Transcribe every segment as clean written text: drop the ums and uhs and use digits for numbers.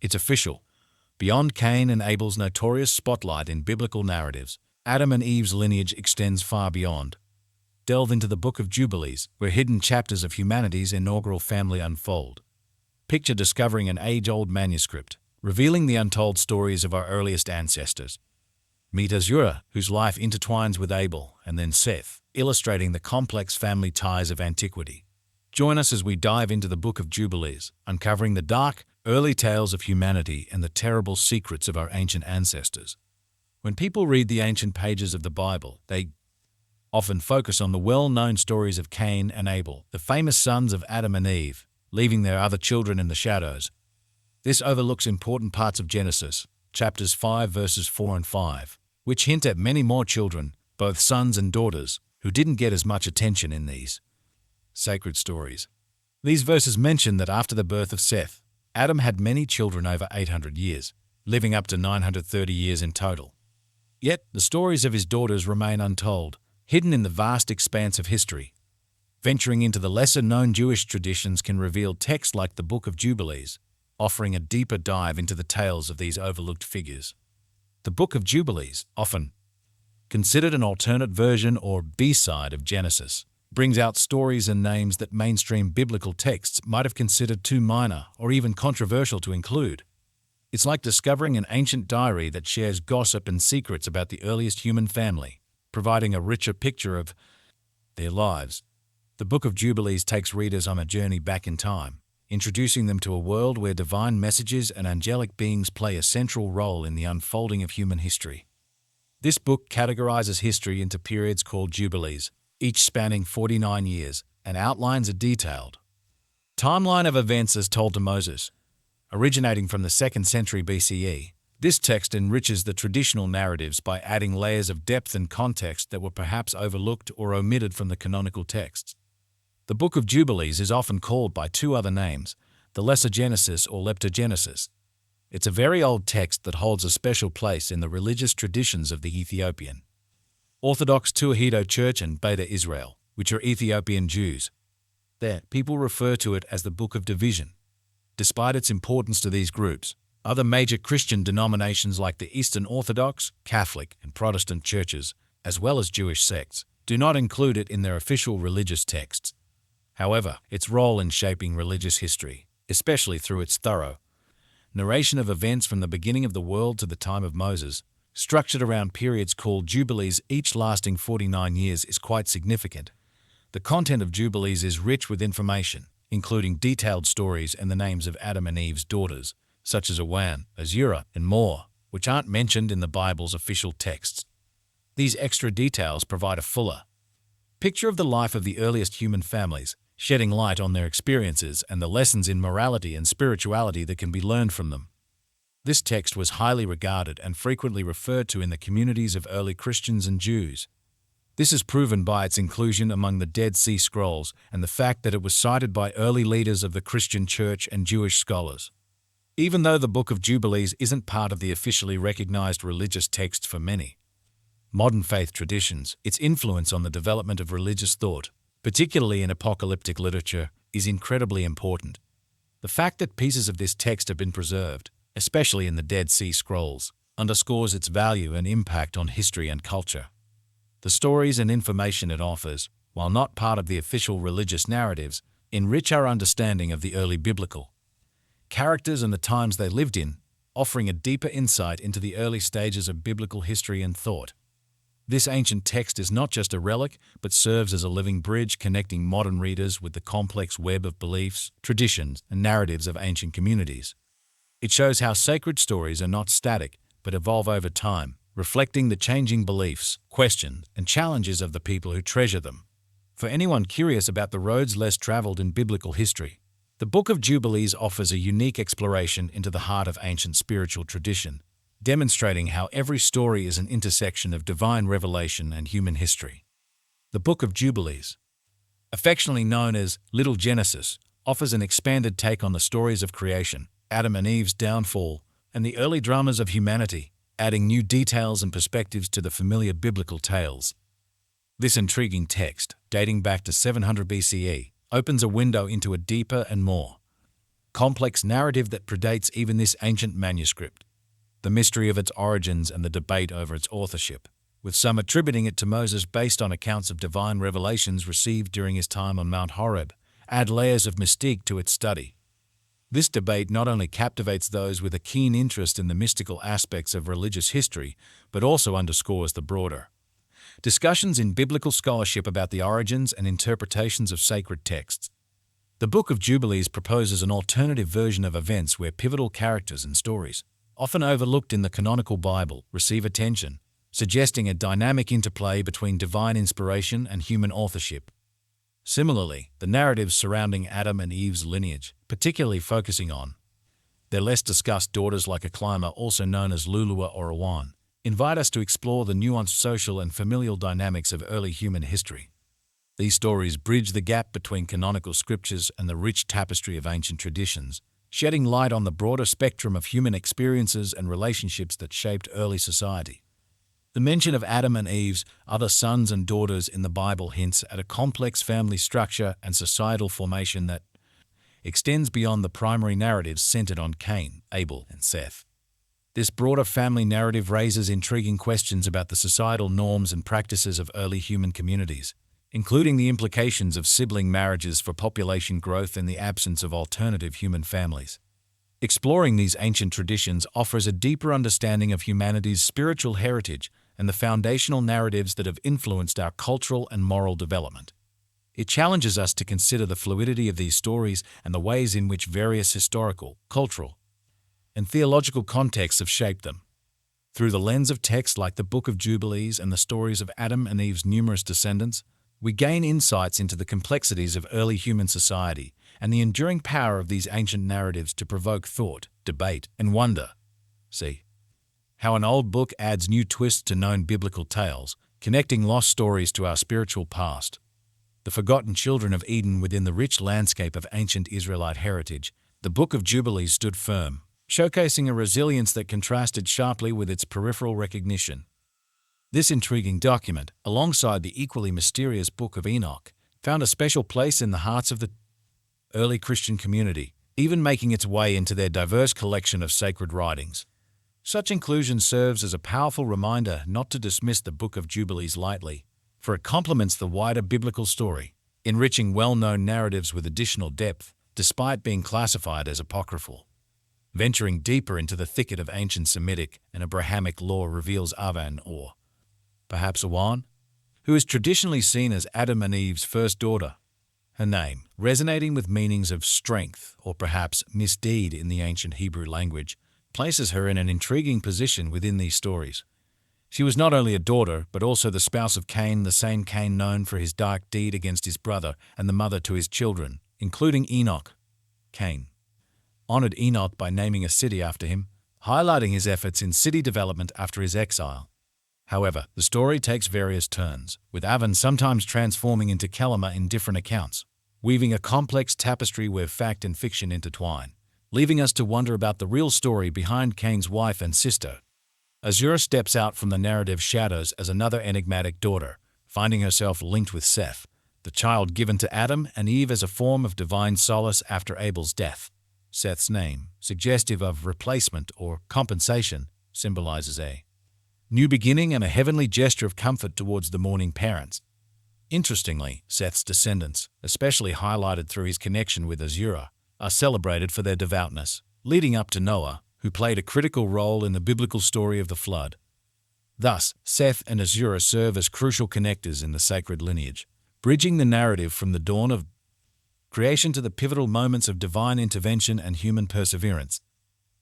It's official. Beyond Cain and Abel's notorious spotlight in biblical narratives, Adam and Eve's lineage extends far beyond. Delve into the Book of Jubilees, where hidden chapters of humanity's inaugural family unfold. Picture discovering an age-old manuscript, revealing the untold stories of our earliest ancestors. Meet Azura, whose life intertwines with Abel and then Seth, illustrating the complex family ties of antiquity. Join us as we dive into the Book of Jubilees, uncovering the dark, early tales of humanity and the terrible secrets of our ancient ancestors. When people read the ancient pages of the Bible, they often focus on the well-known stories of Cain and Abel, the famous sons of Adam and Eve, leaving their other children in the shadows. This overlooks important parts of Genesis, chapters 5 verses 4 and 5, which hint at many more children, both sons and daughters, who didn't get as much attention in these sacred stories. These verses mention that after the birth of Seth, Adam had many children over 800 years, living up to 930 years in total. Yet, the stories of his daughters remain untold, hidden in the vast expanse of history. Venturing into the lesser-known Jewish traditions can reveal texts like the Book of Jubilees, offering a deeper dive into the tales of these overlooked figures. The Book of Jubilees, often considered an alternate version or B-side of Genesis, brings out stories and names that mainstream biblical texts might have considered too minor or even controversial to include. It's like discovering an ancient diary that shares gossip and secrets about the earliest human family, providing a richer picture of their lives. The Book of Jubilees takes readers on a journey back in time, introducing them to a world where divine messages and angelic beings play a central role in the unfolding of human history. This book categorizes history into periods called Jubilees, each spanning 49 years, and outlines a detailed timeline of events as told to Moses. Originating from the 2nd century BCE, this text enriches the traditional narratives by adding layers of depth and context that were perhaps overlooked or omitted from the canonical texts. The Book of Jubilees is often called by two other names, the Lesser Genesis or Leptogenesis. It's a very old text that holds a special place in the religious traditions of the Ethiopian Orthodox Tewahedo Church and Beta Israel, which are Ethiopian Jews. There, people refer to it as the Book of Division. Despite its importance to these groups, other major Christian denominations like the Eastern Orthodox, Catholic, and Protestant churches, as well as Jewish sects, do not include it in their official religious texts. However, its role in shaping religious history, especially through its thorough narration of events from the beginning of the world to the time of Moses, structured around periods called Jubilees, each lasting 49 years, is quite significant. The content of Jubilees is rich with information, including detailed stories and the names of Adam and Eve's daughters, such as Awan, Azura, and more, which aren't mentioned in the Bible's official texts. These extra details provide a fuller picture of the life of the earliest human families, shedding light on their experiences and the lessons in morality and spirituality that can be learned from them. This text was highly regarded and frequently referred to in the communities of early Christians and Jews. This is proven by its inclusion among the Dead Sea Scrolls and the fact that it was cited by early leaders of the Christian Church and Jewish scholars. Even though the Book of Jubilees isn't part of the officially recognized religious texts for many modern faith traditions, its influence on the development of religious thought, particularly in apocalyptic literature, is incredibly important. The fact that pieces of this text have been preserved, especially in the Dead Sea Scrolls, underscores its value and impact on history and culture. The stories and information it offers, while not part of the official religious narratives, enrich our understanding of the early biblical characters and the times they lived in, offering a deeper insight into the early stages of biblical history and thought. This ancient text is not just a relic, but serves as a living bridge connecting modern readers with the complex web of beliefs, traditions, and narratives of ancient communities. It shows how sacred stories are not static, but evolve over time, reflecting the changing beliefs, questions, and challenges of the people who treasure them. For anyone curious about the roads less traveled in biblical history, the Book of Jubilees offers a unique exploration into the heart of ancient spiritual tradition, demonstrating how every story is an intersection of divine revelation and human history. The Book of Jubilees, affectionately known as Little Genesis, offers an expanded take on the stories of creation, Adam and Eve's downfall, and the early dramas of humanity, adding new details and perspectives to the familiar biblical tales. This intriguing text, dating back to 700 BCE, opens a window into a deeper and more complex narrative that predates even this ancient manuscript. The mystery of its origins and the debate over its authorship, with some attributing it to Moses based on accounts of divine revelations received during his time on Mount Horeb, add layers of mystique to its study. This debate not only captivates those with a keen interest in the mystical aspects of religious history, but also underscores the broader discussions in biblical scholarship about the origins and interpretations of sacred texts. The Book of Jubilees proposes an alternative version of events where pivotal characters and stories, often overlooked in the canonical Bible, receive attention, suggesting a dynamic interplay between divine inspiration and human authorship. Similarly, the narratives surrounding Adam and Eve's lineage, particularly focusing on their less discussed daughters like Aklima, also known as Lulua or Awan, invite us to explore the nuanced social and familial dynamics of early human history. These stories bridge the gap between canonical scriptures and the rich tapestry of ancient traditions, shedding light on the broader spectrum of human experiences and relationships that shaped early society. The mention of Adam and Eve's other sons and daughters in the Bible hints at a complex family structure and societal formation that extends beyond the primary narratives centered on Cain, Abel, and Seth. This broader family narrative raises intriguing questions about the societal norms and practices of early human communities, including the implications of sibling marriages for population growth in the absence of alternative human families. Exploring these ancient traditions offers a deeper understanding of humanity's spiritual heritage and the foundational narratives that have influenced our cultural and moral development. It challenges us to consider the fluidity of these stories and the ways in which various historical, cultural, and theological contexts have shaped them. Through the lens of texts like the Book of Jubilees and the stories of Adam and Eve's numerous descendants, we gain insights into the complexities of early human society and the enduring power of these ancient narratives to provoke thought, debate, and wonder. See how an old book adds new twists to known biblical tales, connecting lost stories to our spiritual past. The forgotten children of Eden within the rich landscape of ancient Israelite heritage, the Book of Jubilees stood firm, showcasing a resilience that contrasted sharply with its peripheral recognition. This intriguing document, alongside the equally mysterious Book of Enoch, found a special place in the hearts of the early Christian community, even making its way into their diverse collection of sacred writings. Such inclusion serves as a powerful reminder not to dismiss the Book of Jubilees lightly, for it complements the wider biblical story, enriching well-known narratives with additional depth, despite being classified as apocryphal. Venturing deeper into the thicket of ancient Semitic and Abrahamic lore reveals Avan, or perhaps Awan, who is traditionally seen as Adam and Eve's first daughter. Her name, resonating with meanings of strength or perhaps misdeed in the ancient Hebrew language, places her in an intriguing position within these stories. She was not only a daughter, but also the spouse of Cain, the same Cain known for his dark deed against his brother and the mother to his children, including Enoch. Cain honored Enoch by naming a city after him, highlighting his efforts in city development after his exile. However, the story takes various turns, with Avan sometimes transforming into Kelima in different accounts, weaving a complex tapestry where fact and fiction intertwine, leaving us to wonder about the real story behind Cain's wife and sister. Azura steps out from the narrative shadows as another enigmatic daughter, finding herself linked with Seth, the child given to Adam and Eve as a form of divine solace after Abel's death. Seth's name, suggestive of replacement or compensation, symbolizes a new beginning and a heavenly gesture of comfort towards the mourning parents. Interestingly, Seth's descendants, especially highlighted through his connection with Azura, are celebrated for their devoutness, leading up to Noah, who played a critical role in the biblical story of the flood. Thus, Seth and Azura serve as crucial connectors in the sacred lineage, bridging the narrative from the dawn of creation to the pivotal moments of divine intervention and human perseverance.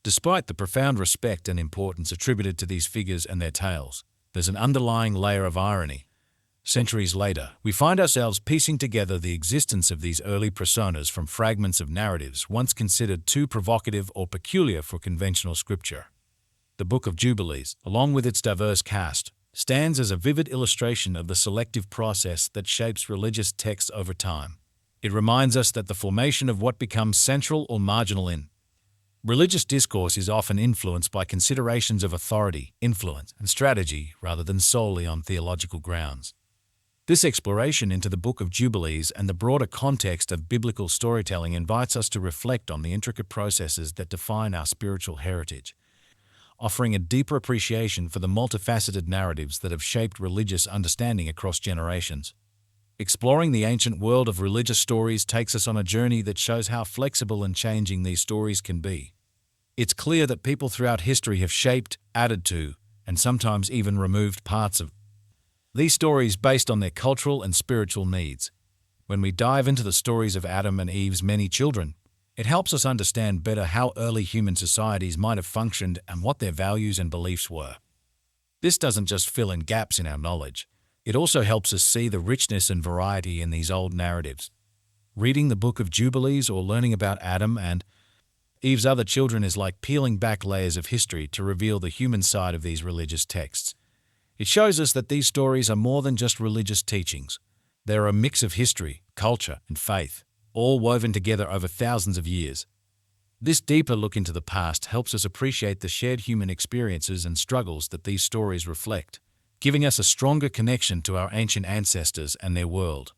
Despite the profound respect and importance attributed to these figures and their tales, there's an underlying layer of irony. Centuries later, we find ourselves piecing together the existence of these early personas from fragments of narratives once considered too provocative or peculiar for conventional scripture. The Book of Jubilees, along with its diverse cast, stands as a vivid illustration of the selective process that shapes religious texts over time. It reminds us that the formation of what becomes central or marginal in religious discourse is often influenced by considerations of authority, influence, and strategy rather than solely on theological grounds. This exploration into the Book of Jubilees and the broader context of biblical storytelling invites us to reflect on the intricate processes that define our spiritual heritage, offering a deeper appreciation for the multifaceted narratives that have shaped religious understanding across generations. Exploring the ancient world of religious stories takes us on a journey that shows how flexible and changing these stories can be. It's clear that people throughout history have shaped, added to, and sometimes even removed parts of these stories based on their cultural and spiritual needs. When we dive into the stories of Adam and Eve's many children, it helps us understand better how early human societies might have functioned and what their values and beliefs were. This doesn't just fill in gaps in our knowledge, it also helps us see the richness and variety in these old narratives. Reading the Book of Jubilees or learning about Adam and Eve's other children is like peeling back layers of history to reveal the human side of these religious texts. It shows us that these stories are more than just religious teachings. They're a mix of history, culture, and faith, all woven together over thousands of years. This deeper look into the past helps us appreciate the shared human experiences and struggles that these stories reflect, giving us a stronger connection to our ancient ancestors and their world.